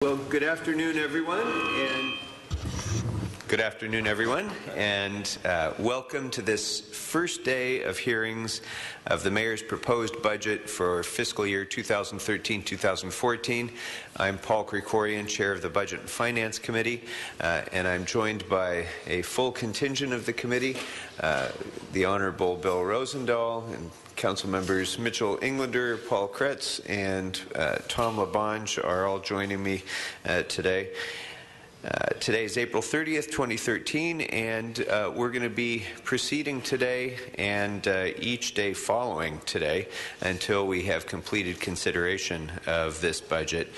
Well, good afternoon, everyone, and welcome to this first day of hearings of the Mayor's proposed budget for fiscal year 2013-2014. I'm Paul Krikorian, Chair of the Budget and Finance Committee, and I'm joined by a full contingent of the committee, the Honourable Bill Rosendahl and Council members Mitchell Englander, Paul Kretz, and Tom Labange are all joining me today. Today is April 30th, 2013, and we're going to be proceeding today and each day following today until we have completed consideration of this budget.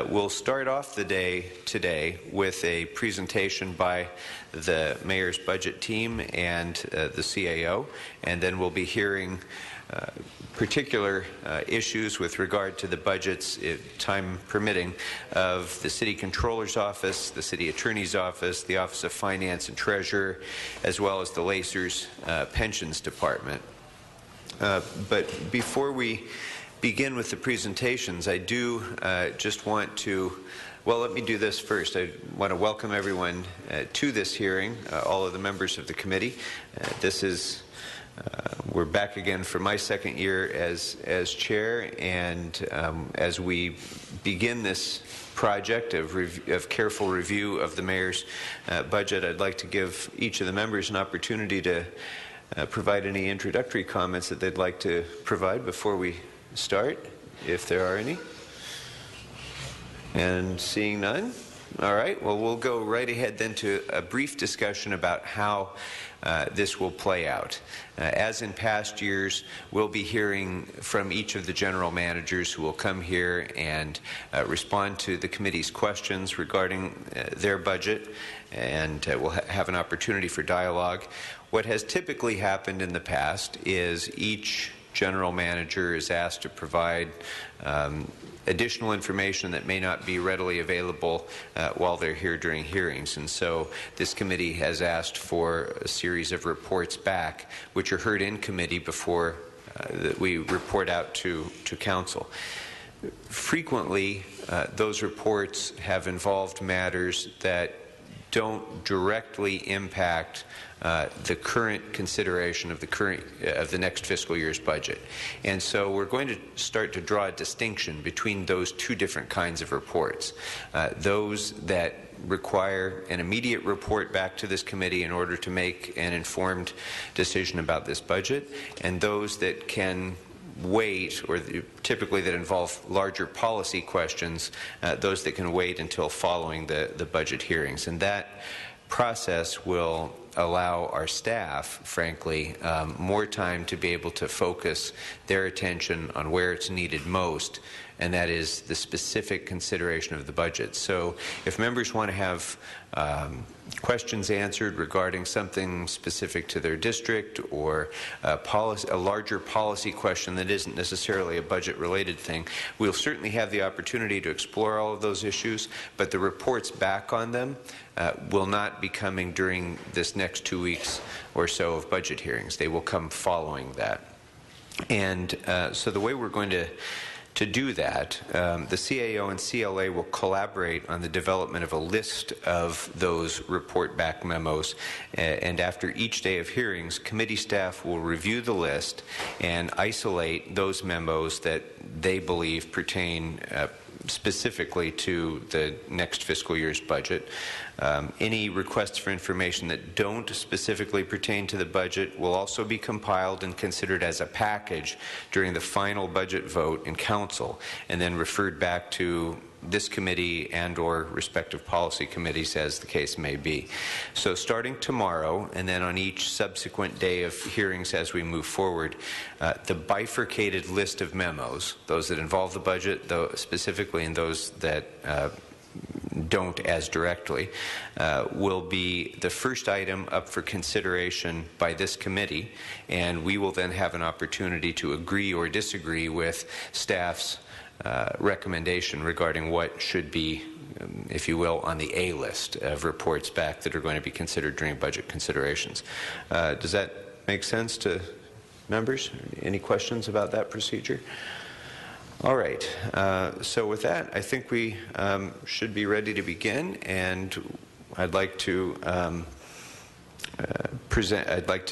We'll start off the day today with a presentation by the Mayor's budget team and the CAO, and then we'll be hearing particular issues with regard to the budgets, time permitting, of the City Controller's Office, the City Attorney's Office, the Office of Finance and Treasurer, as well as the Lacers Pensions Department. But before we begin with the presentations, I do just want to let me do this first. I want to welcome everyone to this hearing, all of the members of the committee. We're back again for my second year as chair, and as we begin this project of careful review of the Mayor's budget, I'd like to give each of the members an opportunity to provide any introductory comments that they'd like to provide before we start, if there are any. And seeing none, all right, well, we'll go right ahead then to a brief discussion about how this will play out. As in past years, we'll be hearing from each of the general managers who will come here and respond to the committee's questions regarding their budget, and we'll have an opportunity for dialogue. What has typically happened in the past is each general manager is asked to provide additional information that may not be readily available while they're here during hearings. And so this committee has asked for a series of reports back, which are heard in committee before we report out to Council. Frequently, those reports have involved matters that don't directly impact the current consideration of the next fiscal year's budget. And so we're going to start to draw a distinction between those two different kinds of reports. Those that require an immediate report back to this committee in order to make an informed decision about this budget, and those that can wait, or typically that involve larger policy questions, those that can wait until following the budget hearings. And that process will allow our staff, frankly, more time to be able to focus their attention on where it's needed most, and that is the specific consideration of the budget. So if members want to have questions answered regarding something specific to their district, or a larger policy question that isn't necessarily a budget-related thing, we'll certainly have the opportunity to explore all of those issues, but the reports back on them will not be coming during this next 2 weeks or so of budget hearings. They will come following that. And so the way we're going to do that, the CAO and CLA will collaborate on the development of a list of those report back memos, and after each day of hearings, committee staff will review the list and isolate those memos that they believe pertain specifically to the next fiscal year's budget. Any requests for information that don't specifically pertain to the budget will also be compiled and considered as a package during the final budget vote in Council, and then referred back to this committee and or respective policy committees as the case may be. So starting tomorrow, and then on each subsequent day of hearings as we move forward, the bifurcated list of memos, those that involve the budget specifically and those that don't as directly, will be the first item up for consideration by this committee, and we will then have an opportunity to agree or disagree with staff's recommendation regarding what should be, if you will, on the A list of reports back that are going to be considered during budget considerations. Does that make sense to members? Any questions about that procedure? All right. So with that, I think we should be ready to begin, and I'd like to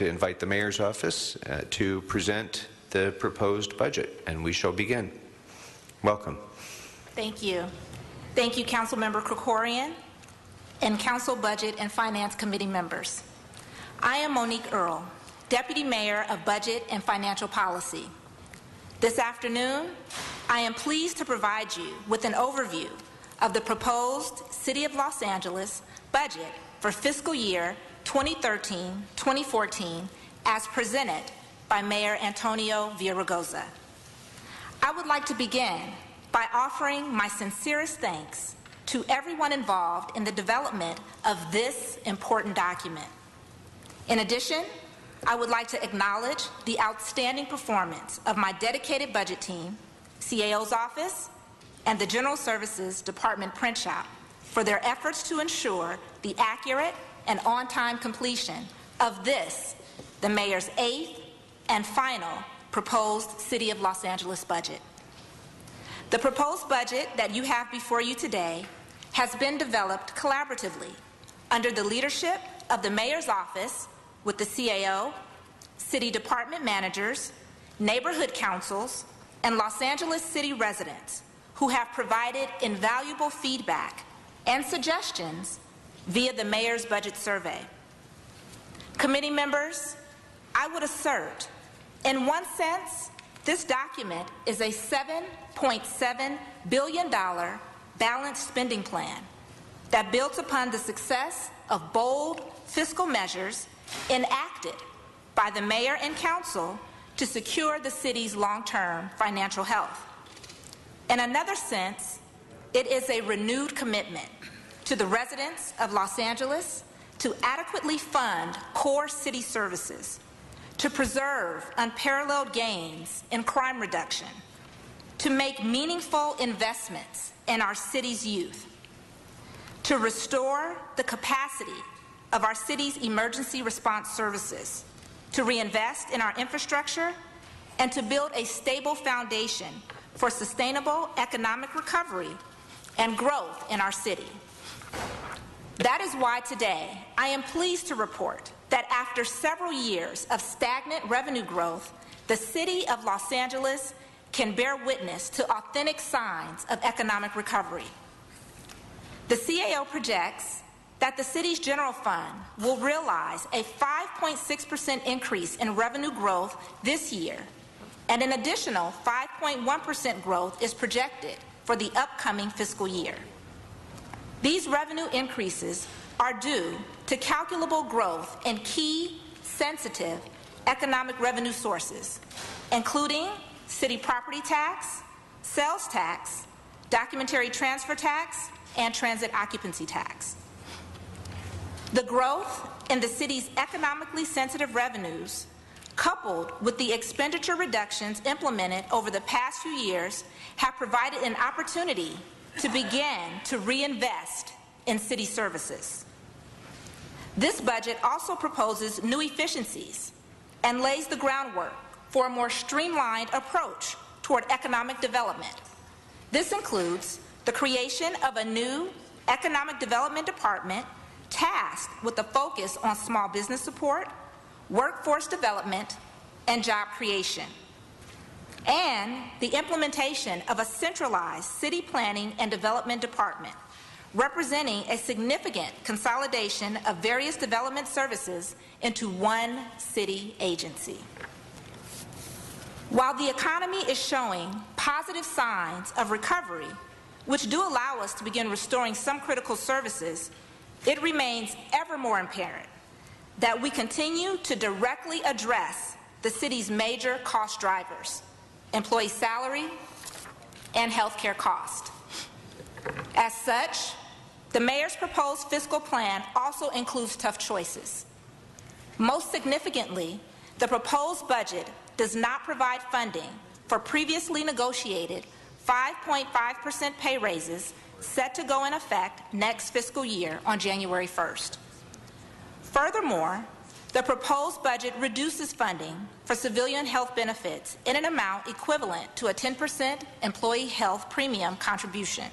invite the Mayor's office to present the proposed budget, and we shall begin. Welcome. Thank you. Thank you, Councilmember Krikorian and Council Budget and Finance Committee members. I am Monique Earle, Deputy Mayor of Budget and Financial Policy. This afternoon, I am pleased to provide you with an overview of the proposed City of Los Angeles budget for fiscal year 2013-2014 as presented by Mayor Antonio Villaraigosa. I would like to begin by offering my sincerest thanks to everyone involved in the development of this important document. In addition, I would like to acknowledge the outstanding performance of my dedicated budget team, CAO's office, and the General Services Department print shop for their efforts to ensure the accurate and on-time completion of this, the Mayor's 8th and final proposed City of Los Angeles budget. The proposed budget that you have before you today has been developed collaboratively under the leadership of the Mayor's office with the CAO, city department managers, neighborhood councils, and Los Angeles City residents who have provided invaluable feedback and suggestions via the Mayor's Budget Survey. Committee members, I would assert, in one sense, this document is a $7.7 billion balanced spending plan that builds upon the success of bold fiscal measures enacted by the Mayor and Council to secure the city's long-term financial health. In another sense, it is a renewed commitment to the residents of Los Angeles to adequately fund core city services, to preserve unparalleled gains in crime reduction, to make meaningful investments in our city's youth, to restore the capacity of our city's emergency response services, to reinvest in our infrastructure, and to build a stable foundation for sustainable economic recovery and growth in our city. That is why today I am pleased to report that after several years of stagnant revenue growth, the City of Los Angeles can bear witness to authentic signs of economic recovery. The CAO projects that the city's general fund will realize a 5.6% increase in revenue growth this year, and an additional 5.1% growth is projected for the upcoming fiscal year. These revenue increases are due to calculable growth in key, sensitive economic revenue sources, including city property tax, sales tax, documentary transfer tax, and transit occupancy tax. The growth in the city's economically sensitive revenues, coupled with the expenditure reductions implemented over the past few years, have provided an opportunity to begin to reinvest in city services. This budget also proposes new efficiencies and lays the groundwork for a more streamlined approach toward economic development. This includes the creation of a new economic development department tasked with a focus on small business support, workforce development, and job creation, and the implementation of a centralized city planning and development department, representing a significant consolidation of various development services into one city agency. While the economy is showing positive signs of recovery, which do allow us to begin restoring some critical services, it remains ever more apparent that we continue to directly address the city's major cost drivers: employee salary and healthcare cost. As such, the Mayor's proposed fiscal plan also includes tough choices. Most significantly, the proposed budget does not provide funding for previously negotiated 5.5% pay raises set to go in effect next fiscal year on January 1st. Furthermore, The proposed budget reduces funding for civilian health benefits in an amount equivalent to a 10% employee health premium contribution.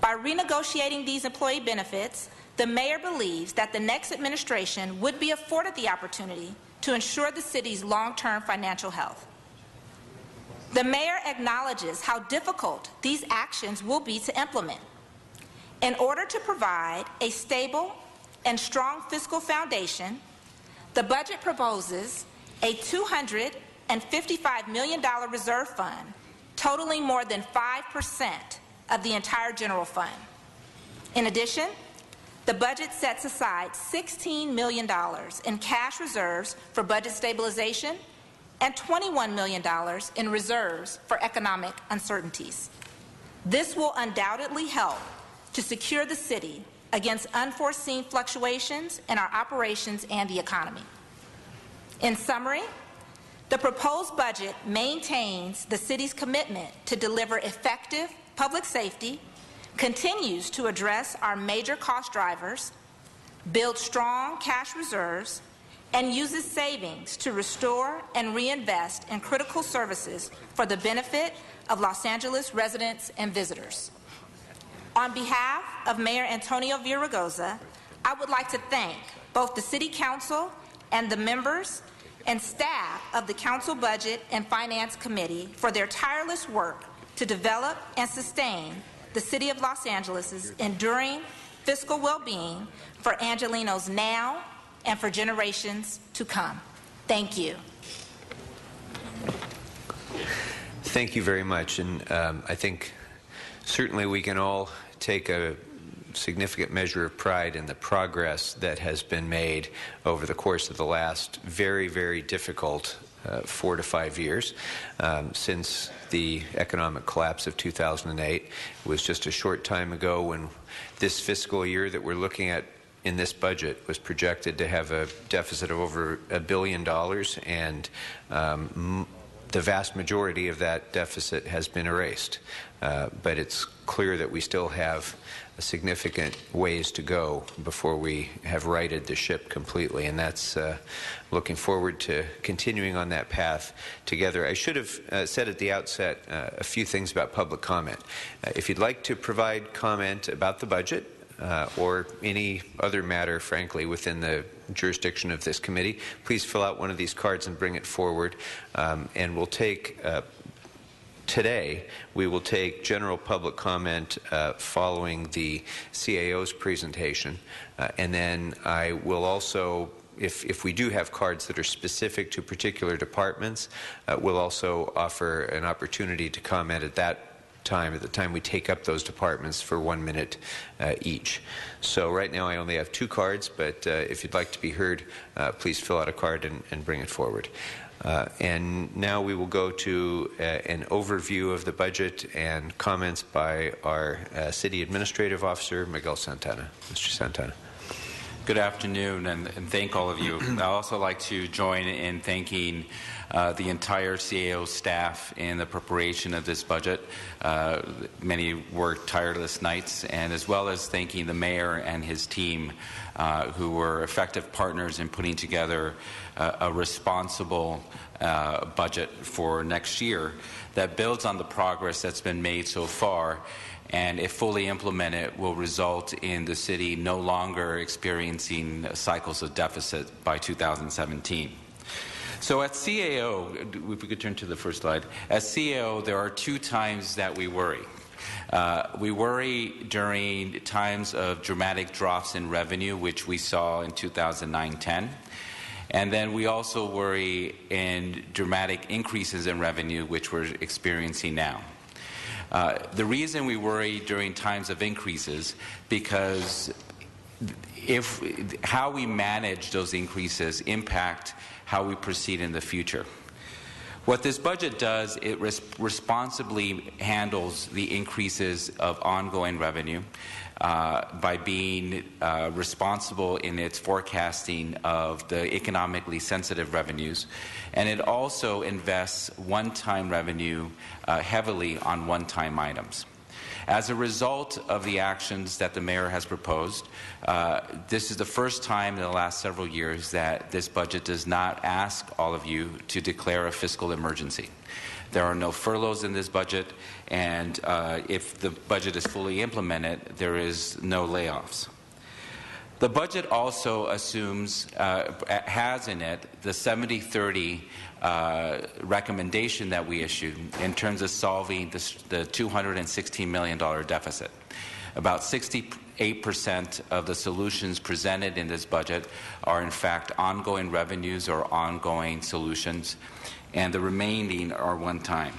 By renegotiating these employee benefits, the mayor believes that the next administration would be afforded the opportunity to ensure the city's long-term financial health. The mayor acknowledges how difficult these actions will be to implement. In order to provide a stable and strong fiscal foundation, the budget proposes a $255 million reserve fund totaling more than 5% of the entire general fund. In addition, the budget sets aside $16 million in cash reserves for budget stabilization and $21 million in reserves for economic uncertainties. This will undoubtedly help to secure the city against unforeseen fluctuations in our operations and the economy. In summary, the proposed budget maintains the city's commitment to deliver effective public safety, continues to address our major cost drivers, builds strong cash reserves, and uses savings to restore and reinvest in critical services for the benefit of Los Angeles residents and visitors. On behalf of Mayor Antonio Villaraigosa, I would like to thank both the City Council and the members and staff of the Council Budget and Finance Committee for their tireless work to develop and sustain the City of Los Angeles' enduring fiscal well-being for Angelenos now and for generations to come. Thank you. Thank you very much. And I think certainly we can all take a significant measure of pride in the progress that has been made over the course of the last very, very difficult 4 to 5 years since the economic collapse of 2008. It was just a short time ago when this fiscal year that we're looking at in this budget was projected to have a deficit of over $1 billion, and the vast majority of that deficit has been erased. But it's clear that we still have a significant ways to go before we have righted the ship completely, and that's looking forward to continuing on that path together. I should have said at the outset a few things about public comment. If you'd like to provide comment about the budget or any other matter, frankly, within the jurisdiction of this committee, please fill out one of these cards and bring it forward, and we'll take today, we will take general public comment following the CAO's presentation, and then I will also, if we do have cards that are specific to particular departments, we'll also offer an opportunity to comment at that time, at the time we take up those departments, for 1 minute each. So right now I only have 2 cards, but if you'd like to be heard, please fill out a card and bring it forward. And now we will go to an overview of the budget and comments by our City Administrative Officer, Miguel Santana. Mr. Santana. Good afternoon, and thank all of you. I'd also like to join in thanking the entire CAO staff in the preparation of this budget. Many worked tireless nights, and as well as thanking the mayor and his team who were effective partners in putting together a responsible budget for next year that builds on the progress that's been made so far, and if fully implemented will result in the city no longer experiencing cycles of deficit by 2017. So at CAO, if we could turn to the first slide, at CAO there are 2 times that we worry. We worry during times of dramatic drops in revenue, which we saw in 2009-10. And then we also worry in dramatic increases in revenue, which we're experiencing now. The reason we worry during times of increases, because how we manage those increases impact how we proceed in the future. What this budget does, it responsibly handles the increases of ongoing revenue by being responsible in its forecasting of the economically sensitive revenues, and it also invests one-time revenue heavily on one-time items. As a result of the actions that the mayor has proposed, this is the first time in the last several years that this budget does not ask all of you to declare a fiscal emergency. There are no furloughs in this budget, and if the budget is fully implemented, there is no layoffs. The budget also assumes, has in it, the 70-30 recommendation that we issued in terms of solving the $216 million deficit. About 68% of the solutions presented in this budget are in fact ongoing revenues or ongoing solutions, and the remaining are one-time.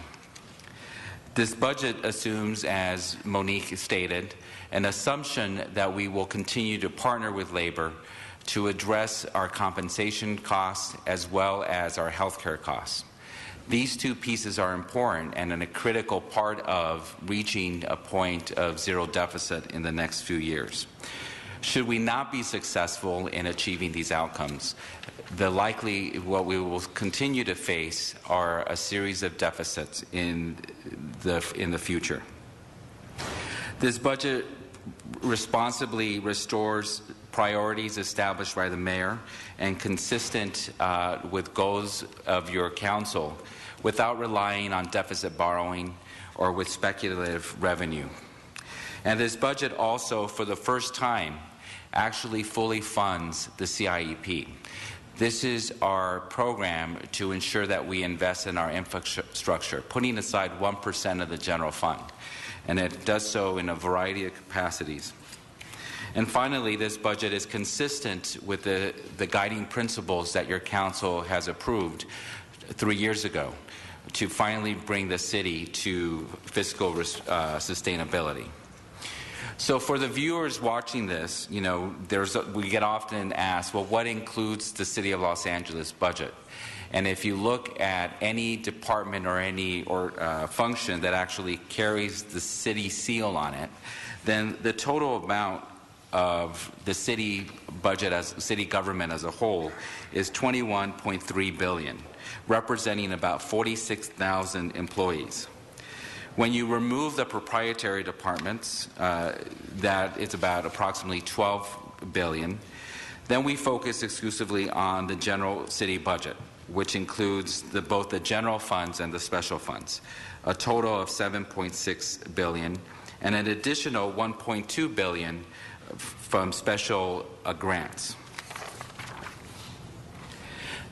This budget assumes, as Monique stated, an assumption that we will continue to partner with labor to address our compensation costs as well as our healthcare costs. These two pieces are important and a critical part of reaching a point of zero deficit in the next few years. Should we not be successful in achieving these outcomes, what we will continue to face are a series of deficits in the future. This budget responsibly restores priorities established by the mayor and consistent with goals of your council without relying on deficit borrowing or with speculative revenue. And this budget also, for the first time, actually fully funds the CIEP. This is our program to ensure that we invest in our infrastructure, putting aside 1% of the general fund. And it does so in a variety of capacities. And finally, this budget is consistent with the guiding principles that your council has approved 3 years ago to finally bring the city to fiscal sustainability. So for the viewers watching this, you know, we get often asked, well, what includes the City of Los Angeles budget? And if you look at any department or any function that actually carries the city seal on it, then the total amount of the city budget as city government as a whole is $21.3 billion, representing about 46,000 employees. When you remove the proprietary departments, that is about approximately $12 billion, then we focus exclusively on the general city budget, which includes both the general funds and the special funds, a total of $7.6 billion, and an additional $1.2 billion from special grants.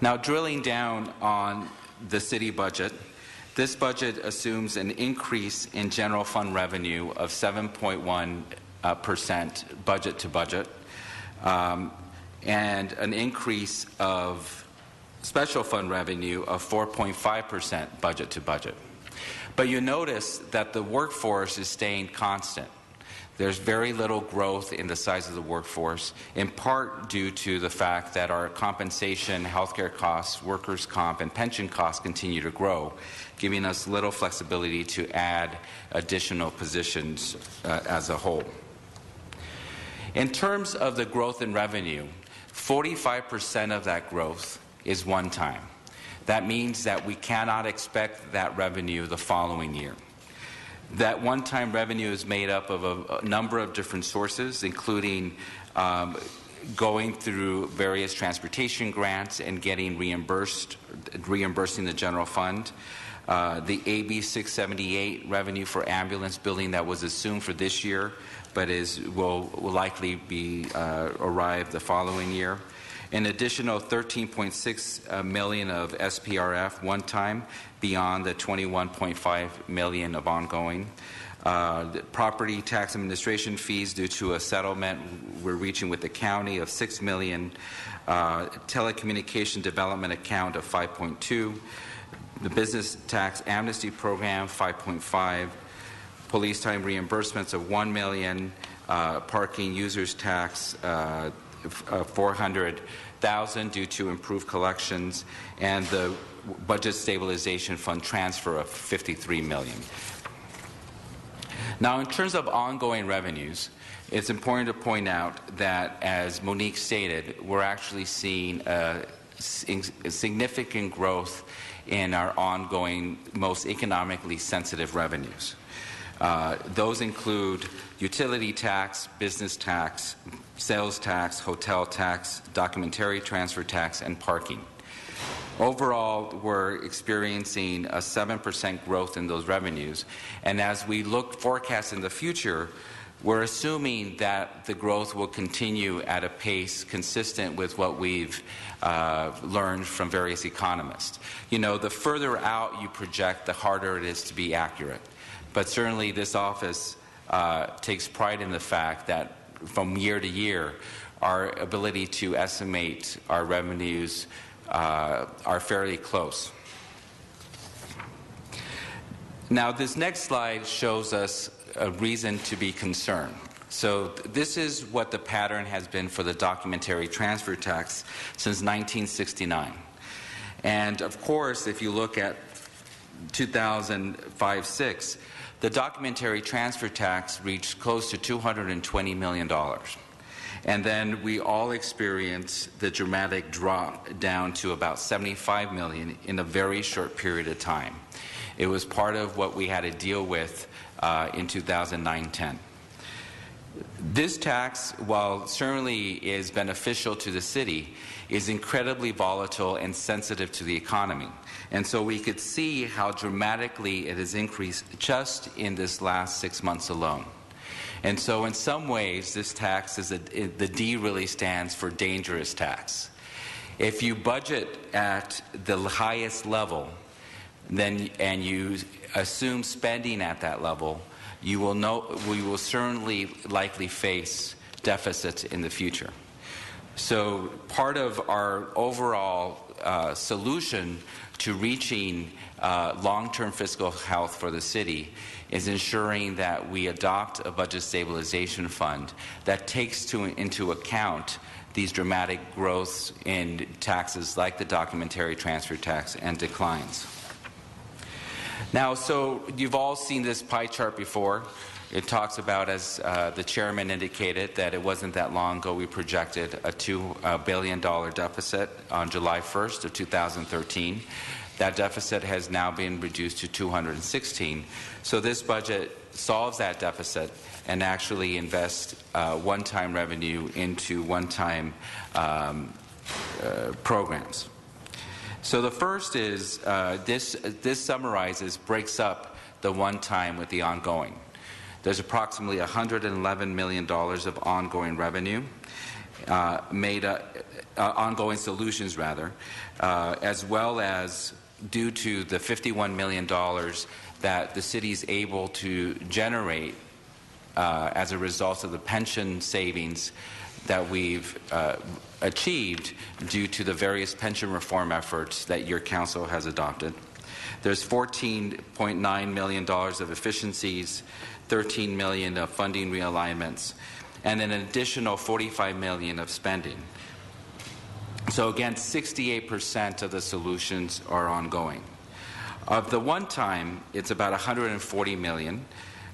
Now, drilling down on the city budget, this budget assumes an increase in general fund revenue of 7.1% budget to budget, and an increase of special fund revenue of 4.5% budget to budget. But you notice that the workforce is staying constant. There's very little growth in the size of the workforce, in part due to the fact that our compensation, healthcare costs, workers' comp, and pension costs continue to grow, giving us little flexibility to add additional positions as a whole. In terms of the growth in revenue, 45% of that growth is one time. That means that we cannot expect that revenue the following year. That one-time revenue is made up of a number of different sources, including going through various transportation grants and getting reimbursing the general fund. The AB 678 revenue for ambulance billing that was assumed for this year, but will likely be arrive the following year. An additional $13.6 million of SPRF one time beyond the $21.5 million of ongoing. The property tax administration fees due to a settlement we're reaching with the county of $6 million. Telecommunication development account of $5.2. The business tax amnesty program, $5.5. Police time reimbursements of $1 million. Parking users tax, $400,000 due to improved collections, and the budget stabilization fund transfer of $53 million. Now, in terms of ongoing revenues, it's important to point out that, as Monique stated, we're actually seeing a significant growth in our ongoing, most economically sensitive revenues. Those include utility tax, business tax, sales tax, hotel tax, documentary transfer tax, and parking. Overall, we're experiencing a 7% growth in those revenues, and as we forecast in the future, we're assuming that the growth will continue at a pace consistent with what we've learned from various economists. You know, the further out you project, the harder it is to be accurate. But certainly this office takes pride in the fact that from year to year, our ability to estimate our revenues are fairly close. Now, this next slide shows us a reason to be concerned. So this is what the pattern has been for the documentary transfer tax since 1969. And of course, if you look at 2005-06, the documentary transfer tax reached close to $220 million. And then we all experienced the dramatic drop down to about $75 million in a very short period of time. It was part of what we had to deal with in 2009-10. This tax, while certainly is beneficial to the city, is incredibly volatile and sensitive to the economy. And so we could see how dramatically it has increased just in this last 6 months alone. And so in some ways, this tax the D really stands for dangerous tax. If you budget at the highest level, and you assume spending at that level, we will certainly likely face deficits in the future. So part of our overall solution to reaching long-term fiscal health for the city is ensuring that we adopt a budget stabilization fund that takes into account these dramatic growths in taxes like the documentary transfer tax and declines. Now, so you've all seen this pie chart before. It talks about, as the chairman indicated, that it wasn't that long ago we projected a $2 billion deficit on July 1st of 2013. That deficit has now been reduced to 216. So this budget solves that deficit and actually invests one-time revenue into one-time programs. So the first is this breaks up the one-time with the ongoing. There's approximately $111 million of ongoing revenue, ongoing solutions rather, as well as due to the $51 million that the city is able to generate as a result of the pension savings that we've achieved due to the various pension reform efforts that your council has adopted. There's $14.9 million of efficiencies, $13 million of funding realignments, and an additional $45 million of spending. So again, 68% of the solutions are ongoing. Of the one-time, it's about $140 million,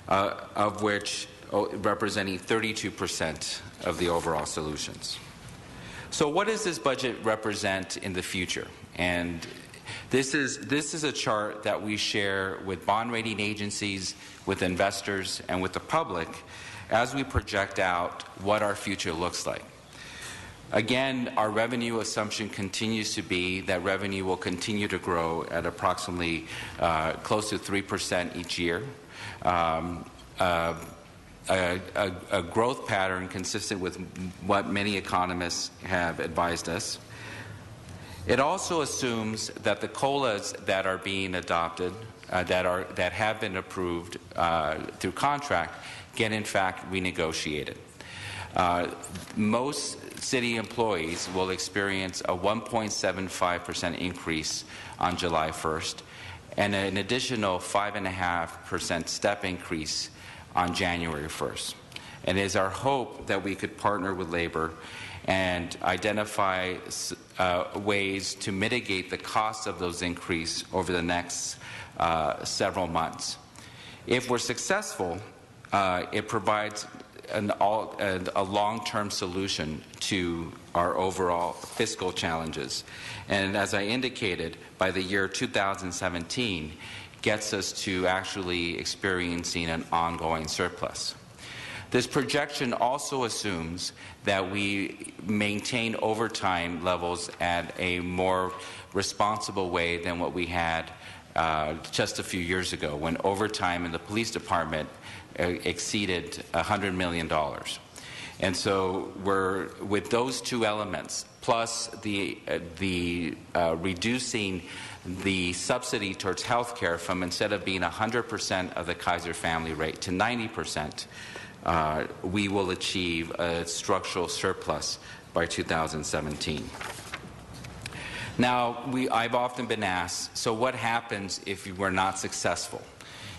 of which representing 32% of the overall solutions. So what does this budget represent in the future? And this is a chart that we share with bond rating agencies, with investors, and with the public as we project out what our future looks like. Again, our revenue assumption continues to be that revenue will continue to grow at approximately close to 3% each year. A growth pattern consistent with what many economists have advised us. It also assumes that the COLAs that are being adopted, that have been approved through contract, get in fact renegotiated. Most city employees will experience a 1.75% increase on July 1st and an additional 5.5% step increase on January 1st. And it is our hope that we could partner with labor and identify ways to mitigate the cost of those increases over the next several months. If we're successful, it provides a long-term solution to our overall fiscal challenges. And as I indicated, by the year 2017, gets us to actually experiencing an ongoing surplus. This projection also assumes that we maintain overtime levels at a more responsible way than what we had just a few years ago, when overtime in the police department exceeded $100 million. And so we're, with those two elements, plus the reducing the subsidy towards health care from, instead of being 100% of the Kaiser family rate to 90%, we will achieve a structural surplus by 2017. Now, I've often been asked, so what happens if we're not successful?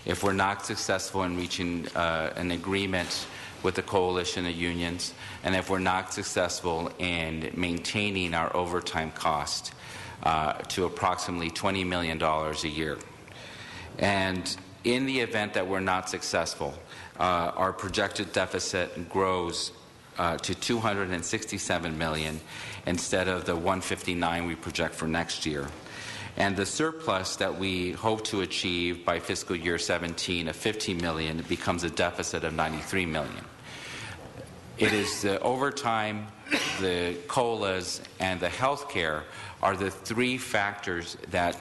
If we're not successful in reaching an agreement with the coalition of unions, and if we're not successful in maintaining our overtime cost to approximately $20 million a year. And in the event that we're not successful, our projected deficit grows to $267 million instead of the $159 we project for next year. And the surplus that we hope to achieve by fiscal year 17 of $15 million becomes a deficit of $93 million. It is the overtime, the COLAs, and the health care are the three factors that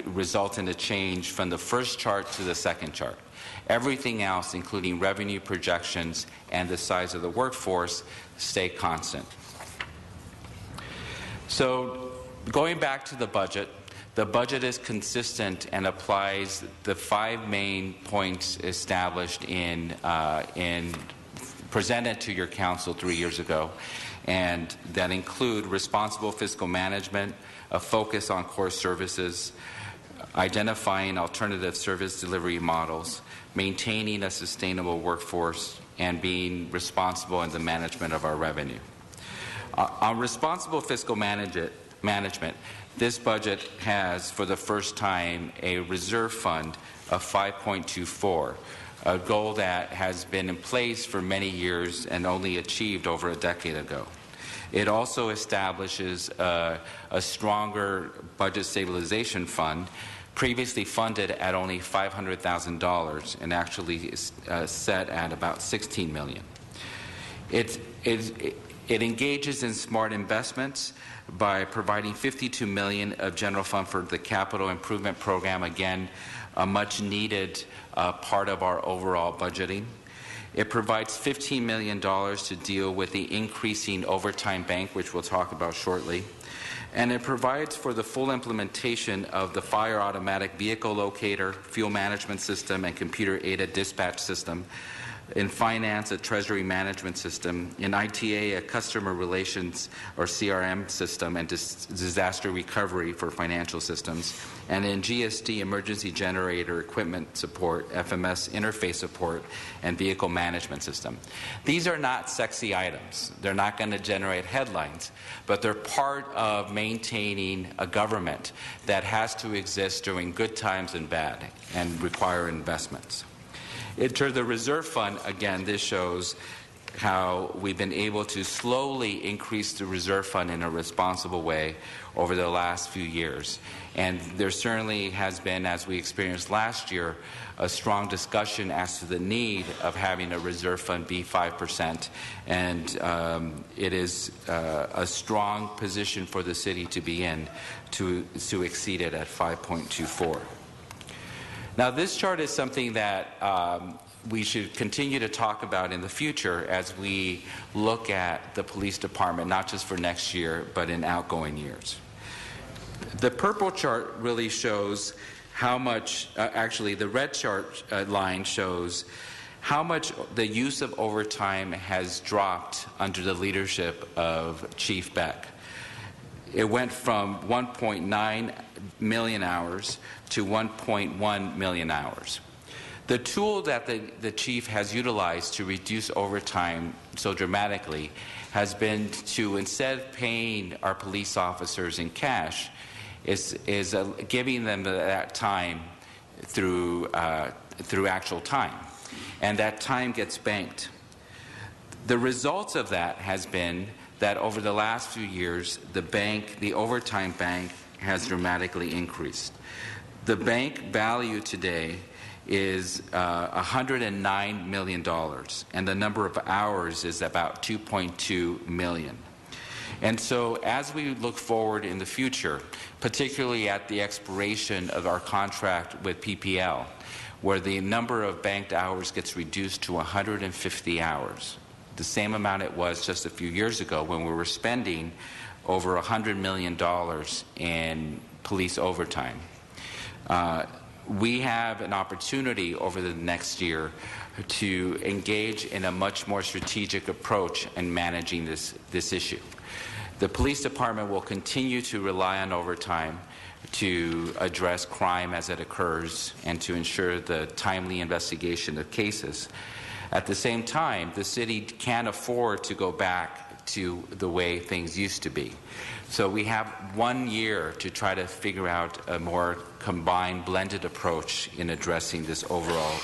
result in a change from the first chart to the second chart. Everything else, including revenue projections and the size of the workforce, stay constant. So, going back to the budget is consistent and applies the 5 main points established in presented to your council 3 years ago, and that include responsible fiscal management, a focus on core services, identifying alternative service delivery models, maintaining a sustainable workforce, and being responsible in the management of our revenue. On responsible fiscal management, this budget has, for the first time, a reserve fund of 5.24, a goal that has been in place for many years and only achieved over a decade ago. It also establishes a stronger budget stabilization fund, previously funded at only $500,000 and actually is set at about $16 million. It engages in smart investments by providing $52 million of general fund for the capital improvement program, again, a much needed part of our overall budgeting. It provides $15 million to deal with the increasing overtime bank, which we'll talk about shortly. And it provides for the full implementation of the fire automatic vehicle locator, fuel management system, and computer-aided dispatch system. In finance, a treasury management system. In ITA, a customer relations or CRM system, and disaster recovery for financial systems. And in GSD, emergency generator equipment support, FMS interface support, and vehicle management system. These are not sexy items. They're not going to generate headlines, but they're part of maintaining a government that has to exist during good times and bad and require investments. The reserve fund, again, this shows how we've been able to slowly increase the reserve fund in a responsible way over the last few years. And there certainly has been, as we experienced last year, a strong discussion as to the need of having a reserve fund be 5%. And it is a strong position for the city to be in to exceed it at 5.24. Now, this chart is something that we should continue to talk about in the future as we look at the police department, not just for next year, but in outgoing years. The purple chart really shows how much, actually the red chart line shows how much the use of overtime has dropped under the leadership of Chief Beck. It went from 1.9 million hours to 1.1 million hours. The tool that the chief has utilized to reduce overtime so dramatically has been to, instead of paying our police officers in cash, is giving them that time through actual time, and that time gets banked. The results of that has been that over the last few years, the overtime bank has dramatically increased. The bank value today is $109 million, and the number of hours is about 2.2 million. And so as we look forward in the future, particularly at the expiration of our contract with PPL, where the number of banked hours gets reduced to 150 hours, the same amount it was just a few years ago when we were spending over $100 million in police overtime. We have an opportunity over the next year to engage in a much more strategic approach in managing this issue. The police department will continue to rely on overtime to address crime as it occurs and to ensure the timely investigation of cases. At the same time, the city can't afford to go back to the way things used to be. So we have 1 year to try to figure out a more combined, blended approach in addressing this overall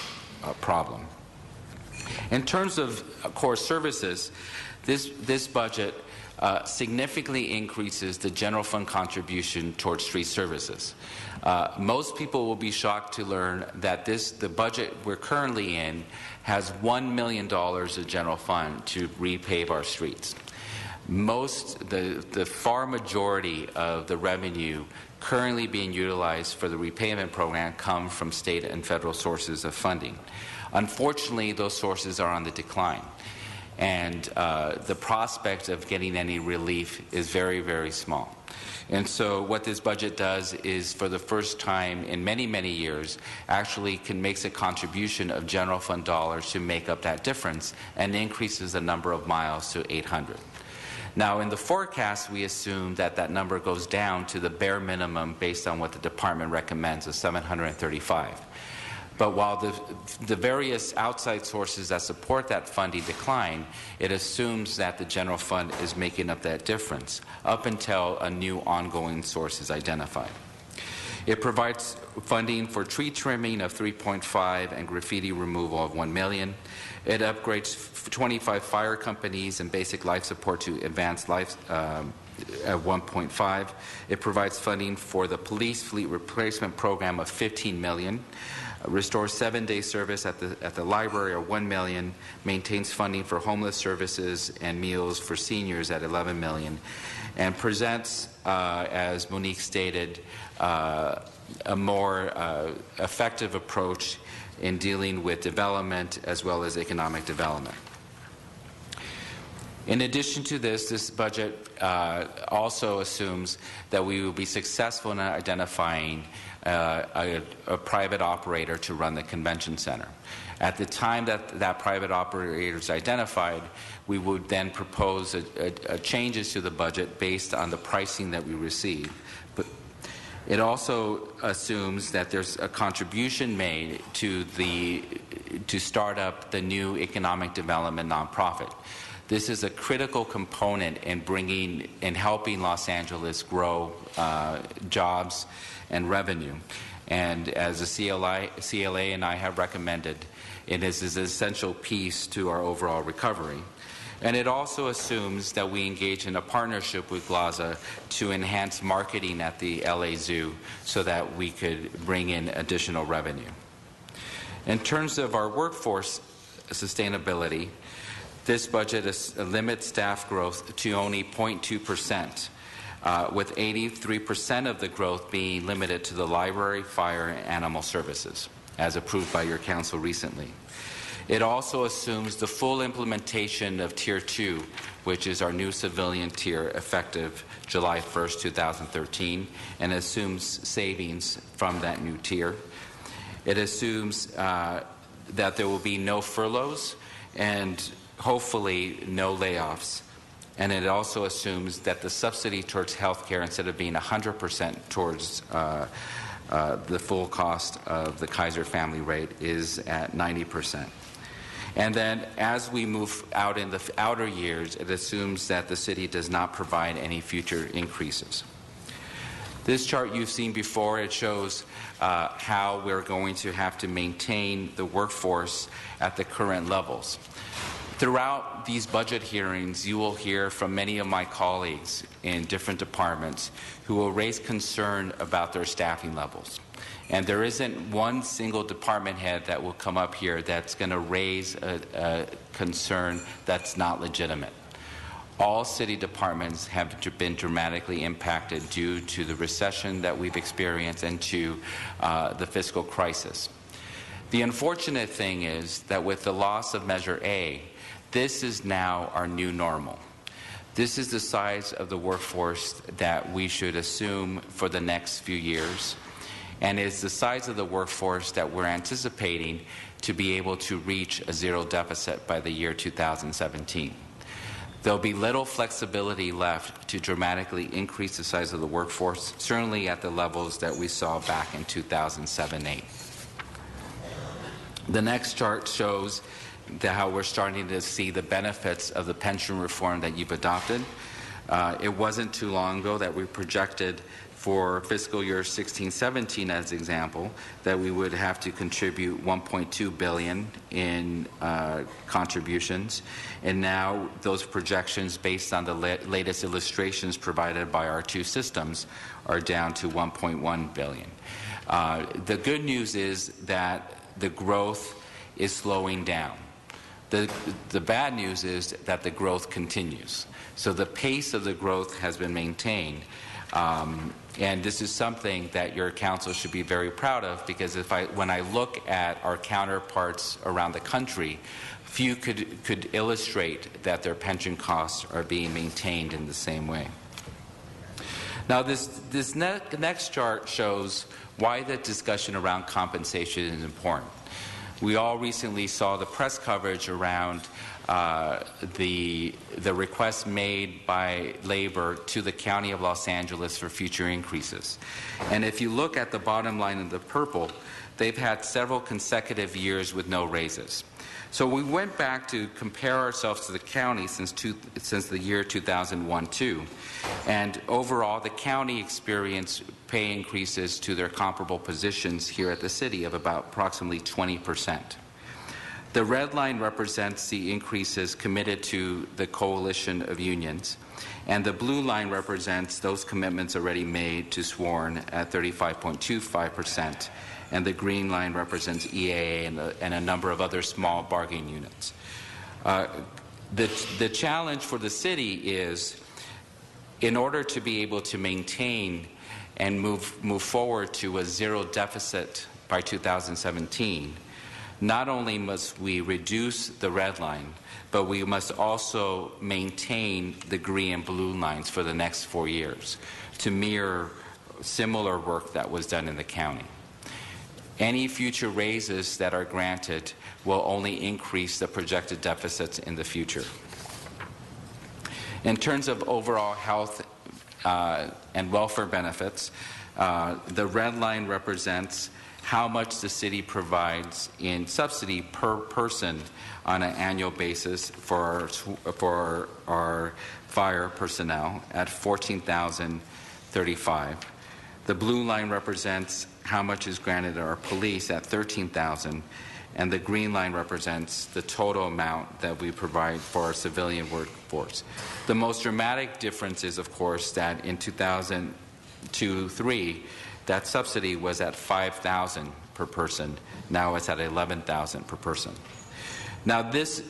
problem. In terms of core services, this budget significantly increases the general fund contribution towards street services. Most people will be shocked to learn that the budget we're currently in has $1 million of general fund to repave our streets. The far majority of the revenue currently being utilized for the repayment program come from state and federal sources of funding. Unfortunately, those sources are on the decline, and the prospect of getting any relief is very, very small. And so what this budget does is, for the first time in many, many years, actually makes a contribution of general fund dollars to make up that difference and increases the number of miles to 800. Now, in the forecast, we assume that that number goes down to the bare minimum based on what the department recommends of 735. But while the various outside sources that support that funding decline, it assumes that the general fund is making up that difference up until a new ongoing source is identified. It provides funding for tree trimming of 3.5 and graffiti removal of 1 million. It upgrades 25 fire companies and basic life support to advanced life at 1.5. It provides funding for the police fleet replacement program of 15 million. Restores 7-day service at the library of 1 million, maintains funding for homeless services and meals for seniors at 11 million, and presents, as Monique stated, a more effective approach in dealing with development as well as economic development. In addition to this budget also assumes that we will be successful in identifying a private operator to run the convention center. At the time that private operator is identified, we would then propose changes to the budget based on the pricing that we receive. But it also assumes that there's a contribution made to start up the new economic development nonprofit. This is a critical component in helping Los Angeles grow jobs and revenue. And as the CLA and I have recommended, it is an essential piece to our overall recovery. And it also assumes that we engage in a partnership with GLAZA to enhance marketing at the LA Zoo so that we could bring in additional revenue. In terms of our workforce sustainability, this budget limits staff growth to only 0.2%, with 83% of the growth being limited to the library, fire, and animal services, as approved by your council recently. It also assumes the full implementation of Tier 2, which is our new civilian tier effective July 1st, 2013, and assumes savings from that new tier. It assumes that there will be no furloughs and hopefully no layoffs. And it also assumes that the subsidy towards health care, instead of being 100% towards the full cost of the Kaiser family rate, is at 90%. And then as we move out in the outer years, it assumes that the city does not provide any future increases. This chart you've seen before. It shows how we're going to have to maintain the workforce at the current levels. Throughout these budget hearings, you will hear from many of my colleagues in different departments who will raise concern about their staffing levels. And there isn't one single department head that will come up here that's going to raise a concern that's not legitimate. All city departments have been dramatically impacted due to the recession that we've experienced and to the fiscal crisis. The unfortunate thing is that with the loss of Measure A, this is now our new normal. This is the size of the workforce that we should assume for the next few years, and it's the size of the workforce that we're anticipating to be able to reach a zero deficit by the year 2017. There'll be little flexibility left to dramatically increase the size of the workforce, certainly at the levels that we saw back in 2007-8. The next chart shows how we're starting to see the benefits of the pension reform that you've adopted. It wasn't too long ago that we projected for fiscal year 16-17, as an example, that we would have to contribute $1.2 billion in contributions, and now those projections, based on the latest illustrations provided by our two systems, are down to $1.1 billion. The good news is that the growth is slowing down. The bad news is that the growth continues. So the pace of the growth has been maintained. And this is something that your council should be very proud of, because when I look at our counterparts around the country, few could illustrate that their pension costs are being maintained in the same way. Now, this next chart shows why the discussion around compensation is important. We all recently saw the press coverage around the request made by labor to the County of Los Angeles for future increases. And if you look at the bottom line in the purple, they've had several consecutive years with no raises. So we went back to compare ourselves to the county since the year 2001-2, and overall the county experienced pay increases to their comparable positions here at the city of about approximately 20%. The red line represents the increases committed to the coalition of unions, and the blue line represents those commitments already made to sworn at 35.25%, and the green line represents EAA and a number of other small bargaining units. The challenge for the city is, in order to be able to maintain and move forward to a zero deficit by 2017, not only must we reduce the red line, but we must also maintain the green and blue lines for the next 4 years to mirror similar work that was done in the county. Any future raises that are granted will only increase the projected deficits in the future. In terms of overall health and welfare benefits, the red line represents how much the city provides in subsidy per person on an annual basis for our fire personnel at $14,035. The blue line represents how much is granted to our police at $13,000, and the green line represents the total amount that we provide for our civilian workforce. The most dramatic difference is, of course, that in 2002-3, that subsidy was at $5,000 per person. Now it's at $11,000 per person. Now, this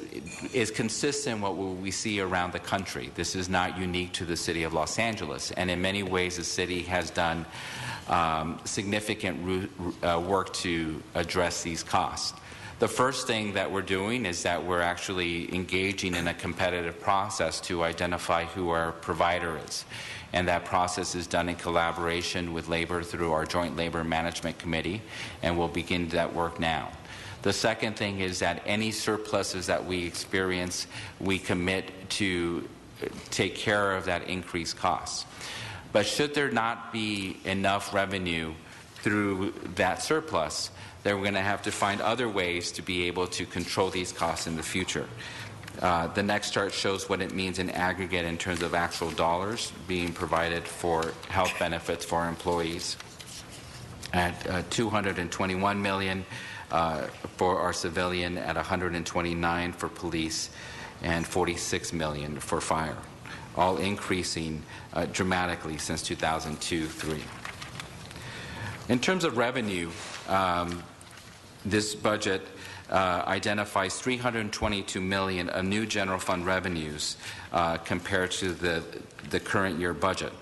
is consistent with what we see around the country. This is not unique to the city of Los Angeles, and in many ways the city has done significant work to address these costs. The first thing that we're doing is that we're actually engaging in a competitive process to identify who our provider is. And that process is done in collaboration with labor through our Joint Labor Management Committee, and we'll begin that work now. The second thing is that any surpluses that we experience, we commit to take care of that increased cost. But should there not be enough revenue through that surplus, then we're going to have to find other ways to be able to control these costs in the future. The next chart shows what it means in aggregate in terms of actual dollars being provided for health benefits for our employees. At $221 million, for our civilian, at 129 for police, and 46 million for fire, all increasing dramatically since 2002-03. In terms of revenue, this budget identifies 322 million of new general fund revenues compared to the current year budget.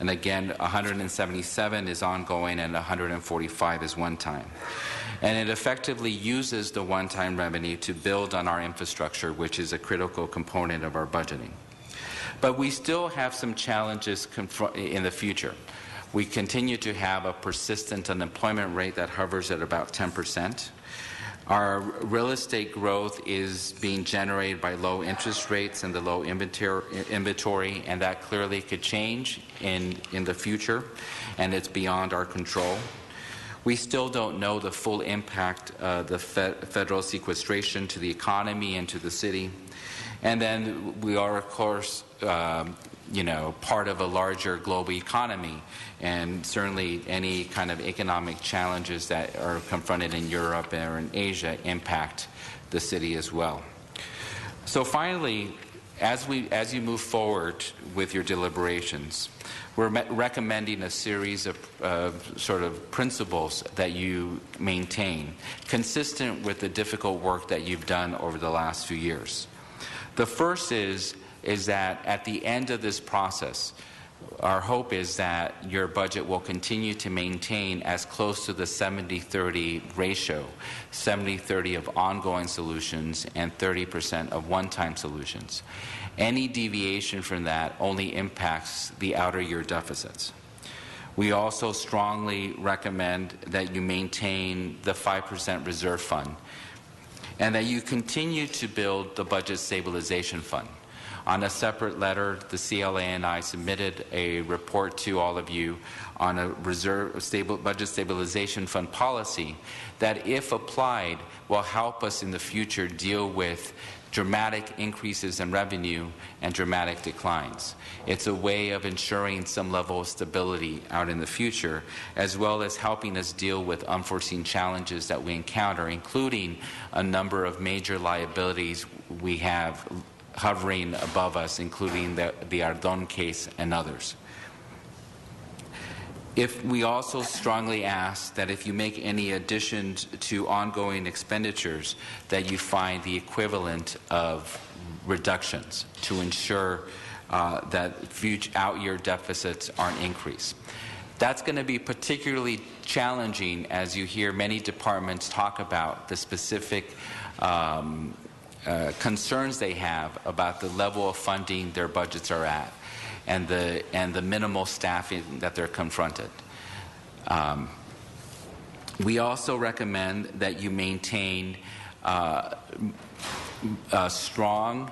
And again, 177 is ongoing and 145 is one-time. And it effectively uses the one-time revenue to build on our infrastructure, which is a critical component of our budgeting. But we still have some challenges in the future. We continue to have a persistent unemployment rate that hovers at about 10%. Our real estate growth is being generated by low interest rates and the low inventory, and that clearly could change in the future, and it's beyond our control. We still don't know the full impact of the federal sequestration to the economy and to the city. And then we are, of course, part of a larger global economy, and certainly any kind of economic challenges that are confronted in Europe or in Asia impact the city as well. So finally, as you move forward with your deliberations, we're recommending a series of sort of principles that you maintain, consistent with the difficult work that you've done over the last few years. The first is that at the end of this process, our hope is that your budget will continue to maintain as close to the 70-30 ratio, 70-30 of ongoing solutions and 30% of one-time solutions. Any deviation from that only impacts the outer year deficits. We also strongly recommend that you maintain the 5% reserve fund and that you continue to build the budget stabilization fund. On a separate letter, the CLA and I submitted a report to all of you on a budget stabilization fund policy that, if applied, will help us in the future deal with dramatic increases in revenue and dramatic declines. It's a way of ensuring some level of stability out in the future, as well as helping us deal with unforeseen challenges that we encounter, including a number of major liabilities we have hovering above us, including the Ardón case and others. We also strongly ask that if you make any additions to ongoing expenditures, that you find the equivalent of reductions to ensure that future out-year deficits aren't increased. That's going to be particularly challenging as you hear many departments talk about the specific concerns they have about the level of funding their budgets are at and the minimal staffing that they're confronted. We also recommend that you maintain strong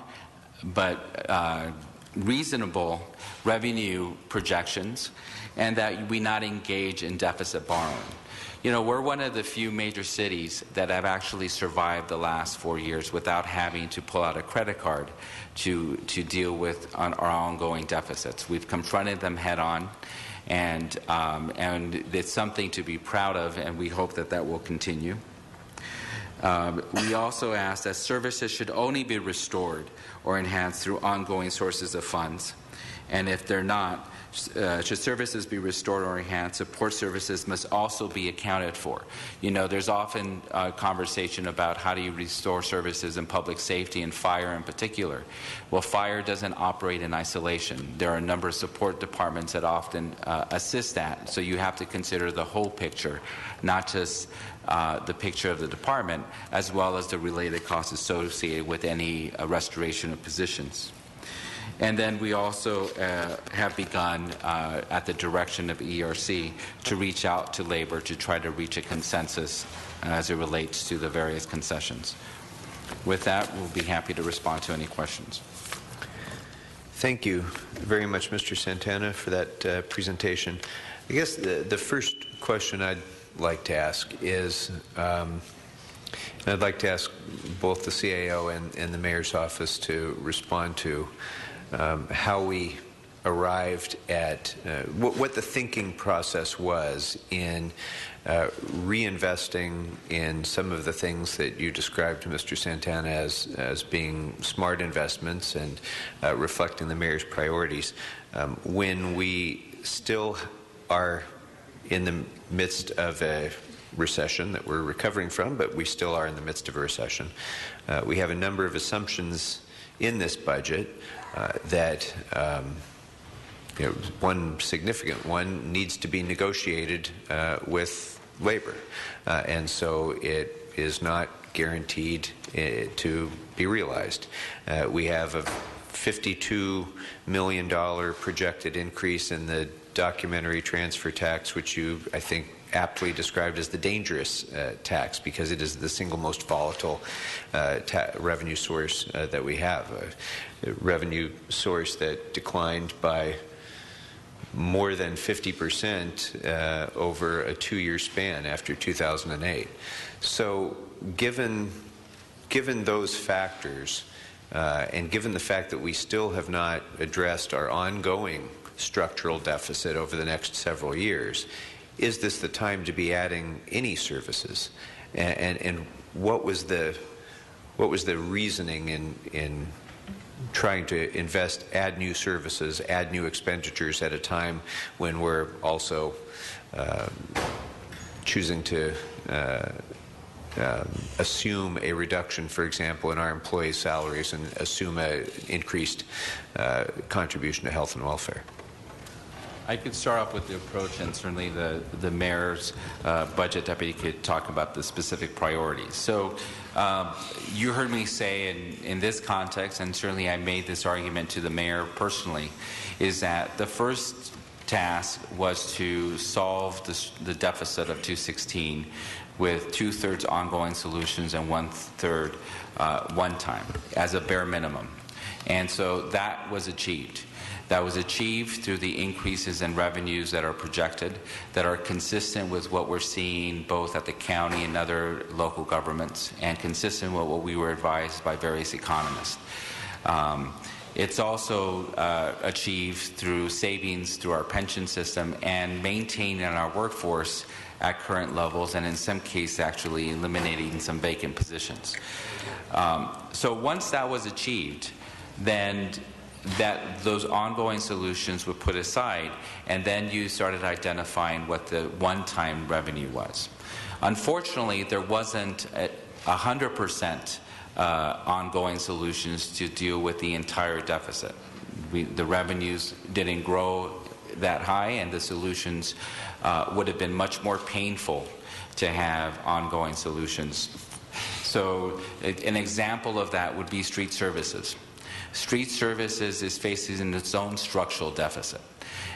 but reasonable revenue projections, and that we not engage in deficit borrowing. You know, we're one of the few major cities that have actually survived the last 4 years without having to pull out a credit card to deal with our ongoing deficits. We've confronted them head on, and it's something to be proud of, and we hope that that will continue. We also ask that services should only be restored or enhanced through ongoing sources of funds, and if they're not, should services be restored or enhanced, support services must also be accounted for. You know, there's often a conversation about how do you restore services in public safety and fire in particular. Well, fire doesn't operate in isolation. There are a number of support departments that often assist that, so you have to consider the whole picture, not just the picture of the department, as well as the related costs associated with any restoration of positions. And then we also have begun, at the direction of ERC, to reach out to labor to try to reach a consensus as it relates to the various concessions. With that, we'll be happy to respond to any questions. Thank you very much, Mr. Santana, for that presentation. I guess the first question I'd like to ask is, I'd like to ask both the CAO and the Mayor's office to respond to how we arrived at, what the thinking process was in reinvesting in some of the things that you described to Mr. Santana as being smart investments and reflecting the mayor's priorities, when we still are in the midst of a recession that we're recovering from, but we still are in the midst of a recession. We have a number of assumptions in this budget that one significant one needs to be negotiated with labor, and so it is not guaranteed to be realized. We have a $52 million projected increase in the documentary transfer tax, which you, I think, aptly described as the dangerous tax, because it is the single most volatile revenue source that we have, a revenue source that declined by more than 50% over a 2-year span after 2008. So given those factors, and given the fact that we still have not addressed our ongoing structural deficit over the next several years, is this the time to be adding any services? And what was the reasoning in trying to add new services, add new expenditures at a time when we're also choosing to assume a reduction, for example, in our employees' salaries and assume an increased contribution to health and welfare? I could start off with the approach, and certainly the mayor's budget deputy could talk about the specific priorities. So you heard me say in this context, and certainly I made this argument to the mayor personally, is that the first task was to solve the deficit of 216 with 2/3 ongoing solutions and 1/3 one-time as a bare minimum. And so that was achieved. That was achieved through the increases in revenues that are projected, that are consistent with what we're seeing both at the county and other local governments, and consistent with what we were advised by various economists. It's also achieved through savings through our pension system and maintaining our workforce at current levels, and in some cases actually eliminating some vacant positions. So once that was achieved, then those ongoing solutions were put aside, and then you started identifying what the one-time revenue was. Unfortunately, there wasn't 100% ongoing solutions to deal with the entire deficit. The revenues didn't grow that high, and the solutions would have been much more painful to have ongoing solutions. So an example of that would be street services. Street services is facing its own structural deficit.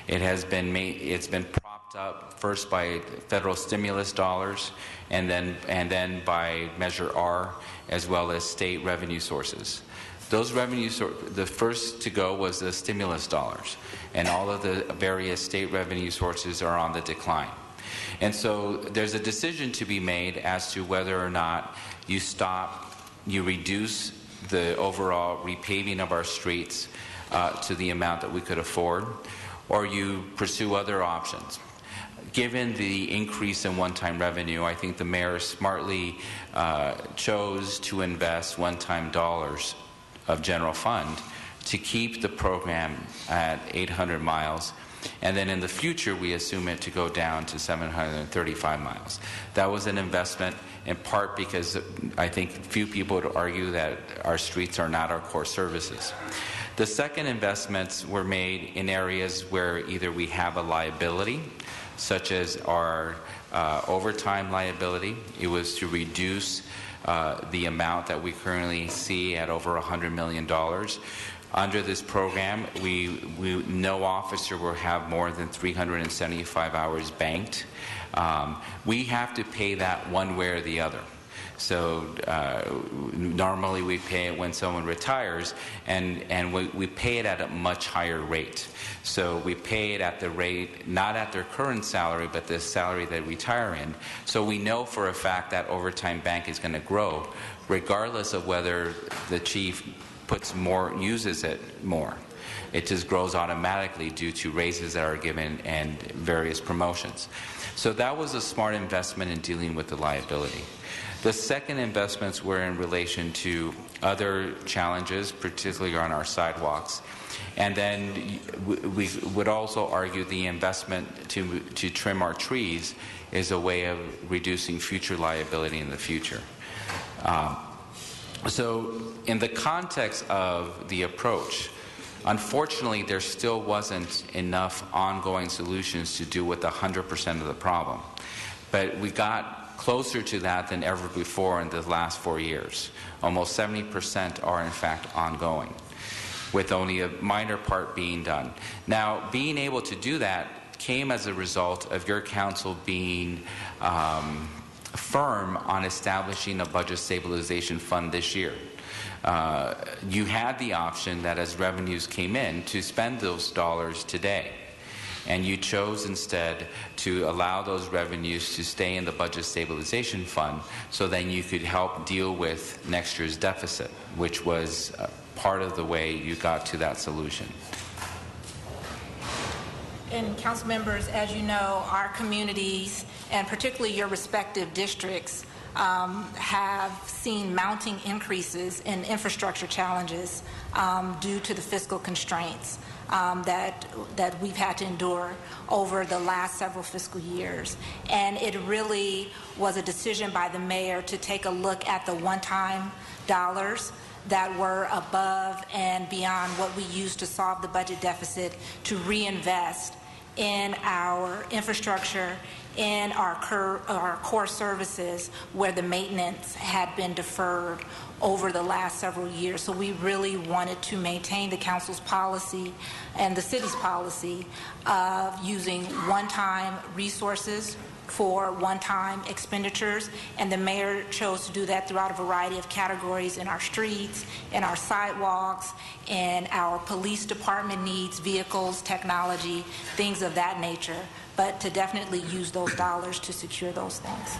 It's been propped up first by federal stimulus dollars, and then by Measure R, as well as state revenue sources. Those the first to go was the stimulus dollars, and all of the various state revenue sources are on the decline. And so there's a decision to be made as to whether or not you reduce the overall repaving of our streets to the amount that we could afford, or you pursue other options. Given the increase in one-time revenue, I think the mayor smartly chose to invest one-time dollars of general fund to keep the program at 800 miles, and then in the future we assume it to go down to 735 miles. That was an investment in part because I think few people would argue that our streets are not our core services. The second investments were made in areas where either we have a liability, such as our overtime liability. It was to reduce the amount that we currently see at over $100 million. Under this program, no officer will have more than 375 hours banked. We have to pay that one way or the other. So normally we pay it when someone retires, and we pay it at a much higher rate. So we pay it at the rate, not at their current salary, but the salary they retire in. So we know for a fact that overtime bank is going to grow, regardless of whether the chief uses it more. It just grows automatically due to raises that are given and various promotions. So that was a smart investment in dealing with the liability. The second investments were in relation to other challenges, particularly on our sidewalks. And then we would also argue the investment to trim our trees is a way of reducing future liability in the future. So in the context of the approach, unfortunately, there still wasn't enough ongoing solutions to deal with 100% of the problem. But we got closer to that than ever before in the last 4 years. Almost 70% are in fact ongoing, with only a minor part being done. Now, being able to do that came as a result of your council being firm on establishing a budget stabilization fund this year. You had the option that as revenues came in to spend those dollars today, and you chose instead to allow those revenues to stay in the budget stabilization fund so then you could help deal with next year's deficit, which was part of the way you got to that solution. And council members, as you know, our communities, and particularly your respective districts, have seen mounting increases in infrastructure challenges due to the fiscal constraints that we've had to endure over the last several fiscal years. And it really was a decision by the mayor to take a look at the one-time dollars that were above and beyond what we used to solve the budget deficit to reinvest in our infrastructure, in our core services where the maintenance had been deferred over the last several years. So we really wanted to maintain the council's policy and the city's policy of using one-time resources for one-time expenditures, and the mayor chose to do that throughout a variety of categories in our streets, in our sidewalks, in our police department needs, vehicles, technology, things of that nature, but to definitely use those dollars to secure those things.